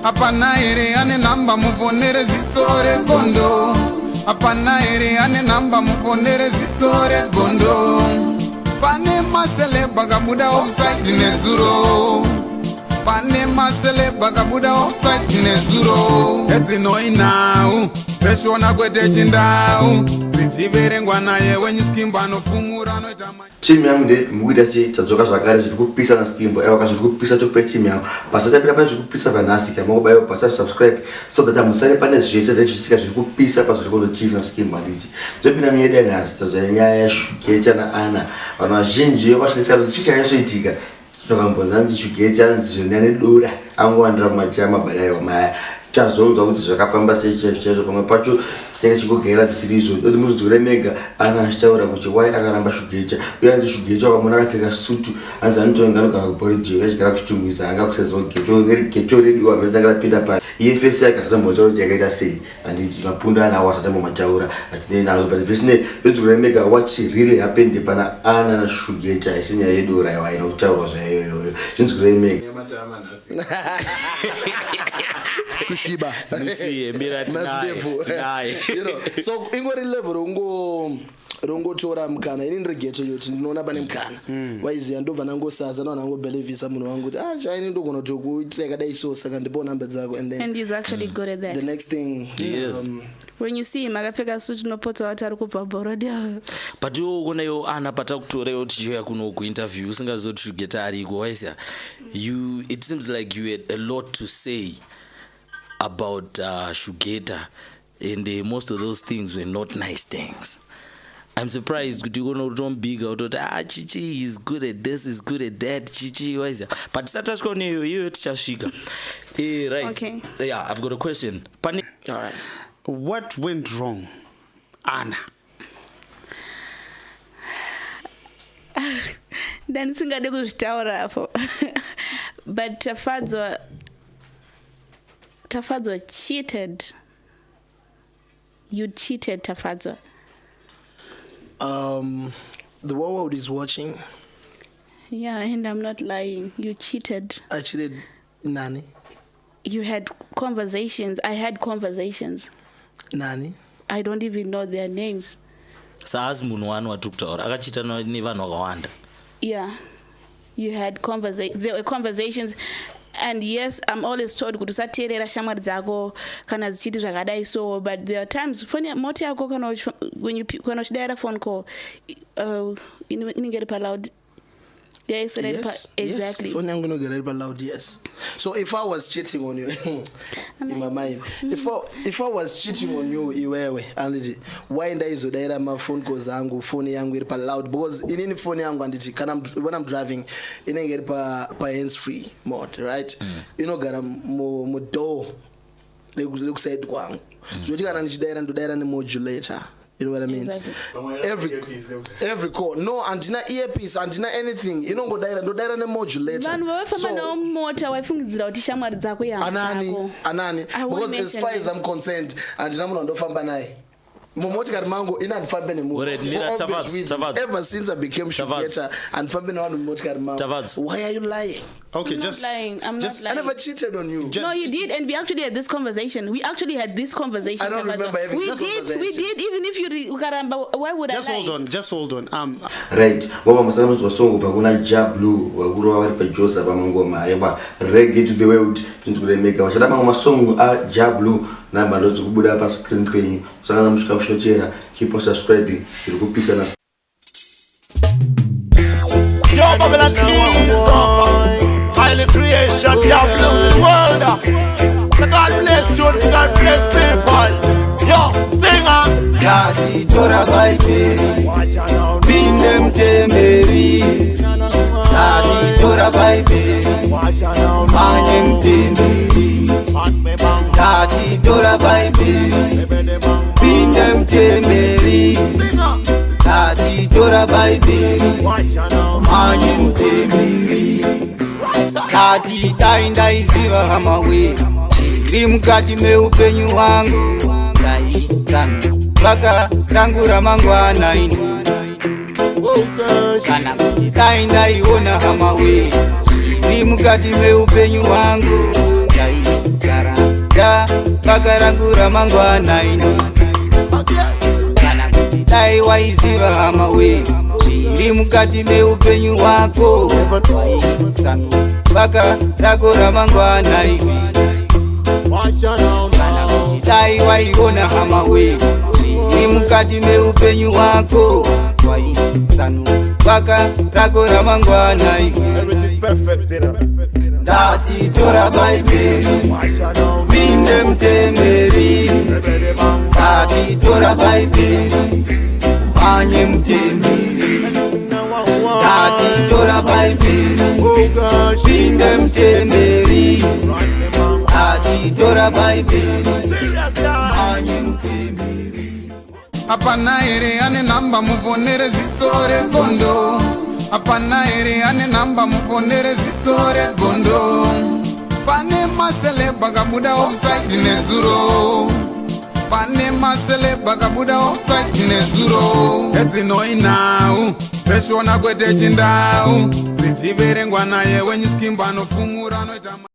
Apana ere ane namba muponere zisore gondo. Apana ere ane namba muponere zisore gondo. Pane masele bagabuda offside nezuro. Pane masele bagabuda offside nezuro. Eti no inau Peshona kwete chindau Zichiverengwa naye wenye skimba no fumura no itama. Timu yangu ndi mwita chi tadzoka zvakare zviri kupisa na skimbo ewa zviri kupisa chokupe timu yangu pasatapira pane zviri kupisa vanhasi kama kubayo pasat subscribe so that musare pane zvese zvichitika zviri kupisa pazviri kundochiva na skimbo nditi dzopinda miyeda nhasi tazonyaya yashugecha na Ana vanhu vazhinji vakashinisa kuti chichayasoitika zvakambonza ndi shugecha nzizonyane dora angowandira kumachama badayo maya chazonzwa kuti zvakafamba seizvo pamwe pacho tinenge chingogera visirizo doti muzidzore mega Ana achitaura kuti wai akaramba shugecha uye anzi shugecha wakamona akapfeka sutu anzi anotonga anogara kuborijeo achigara kuchitungwiza anga kusezwa gecho rediyo amene akapinda pa EFS akasatambotaura kuti yakaita sei handiti mapunda ana awasatambomachaura achinei nazo but visine vidzore mega what really happened pana Ana na shugecha isinya yedora yawaina kutaurwa zvayoyoyo zvinzwire mega kushiba mira tinaye so ingori level rongotora mukana ini ndiregeto yoti ndinoona pane mukana waiziya ndobva nangosaza nanangobelevisa munhu wangu kuti shaini ndogona kutokuitira yakadai so saka ndipo namba dzako and he's actually good at that. The next thing when you see him akapfeka suit unopotsa kuti ari kubva borodi but uonayo Ana patakutorewo tichiuya kuno kuinterview usingazoti Shugeta ariko waisa it seems like you had a lot to say about Shugeta and most of those things were not nice things. I'm surprised that you're going to big out of Chichi he's good at this, he's good at that, Chichi, why is that? But Satashko you Chashika. Right. Okay. Yeah, I've got a question. All right. What went wrong, Ana? Then singade kuzvitaura hapo. But Tafadzwa cheated. You cheated, Tafadzwa. The whole world is watching. Yeah, and I'm not lying. You cheated. I cheated Nani. You had conversations. I had conversations. Nani. I don't even know their names. Saaz munhu wanu watukutaura akachita nevanhu vakawanda. Yeah. You had there were conversations. And yes, I'm always told kuti usateerera shamwari dzako kana dzichiti zvakadai so, but there are times moti yako kana uchidaira phone call inenge iri paloud. Yes, exactly. Phone yangu inogara iri paloud, yes. So if I was cheating on you in my mind, if I was cheating on you iwewe anditi why ndaizodaira ma phone calls angu phone yangu iri paloud because inini phone yangu anditi when I'm driving inenge iri pa hands free mode, right? Inogara mu door lekuside kwangu zvoti kana ndichidaira ndodaira ne modulator. You know what I mean? Exactly. Every call. No, antina earpiece, antina anything. Ndodaira ne modulator. Vanhu vafamba nomota waifungidzira kuti shamwari dzako Anani. Because as far as I'm concerned, antina munhu ndofamba naye. Momotikari mangu inandifambe nemunhu. Ever since I became Shugeta and fambe nevanhu momotikari mangu. Why are you lying? Okay, I'm not lying. I never cheated on you. No, you did, and we actually had this conversation. I don't remember having this conversation. We did, even if you ukaramba, why would I lie? Just hold on. Right. Wama masalamu twasongo vakuna Jablu wakuru vari pajosa pamangoma yaba reggae to the world tinzikulemeka vachadama masongo a Jablu namba ndodzi kubuda pa screen penyu kusangana mushuka mshinochera keep on subscribing zviri kupisa na Yo Babylon Keys highly creation Jablu to the world so God bless you and God bless people. Yo singer Yati Tora Baiberi Binem Temeri Yati Tora Baiberi Manyem Temeri Yati Tora Baiberi Binem Temeri Yati Tora Baiberi Manyem Temeri Yati Tainda Iziva Hamawe Chiri mukati meupenyu wangu Baka rangu ramangwana ini Kana kuti tainda iona hamawe Chiri mukati meupenyu wangu baka rangu ramangwana ini. Kana kuti dai waiziva hama we zviri mukati meupenyu hwako, sano baka rako ramangwana ini. Kana kuti dai waiona hama we zviri mukati meupenyu hwako, sano baka rako ramangwana ini. Ndati tora baibeli Binde mtemeri Ndati tora baibeli Manye mtemeri Ndati tora baibeli Binde mtemeri Ndati tora baibeli Manye mtemeri. Apana ere ane namba muponere zisore gondo. Apana ere ane namba muponere zisore gondo. Pane masele bagabuda offside nezuro. Pane masele bagabuda offside nezuro. Eti noi now Peshona kwete chindau. Zichiverengwa naye wenyu skimba no fumura no itama.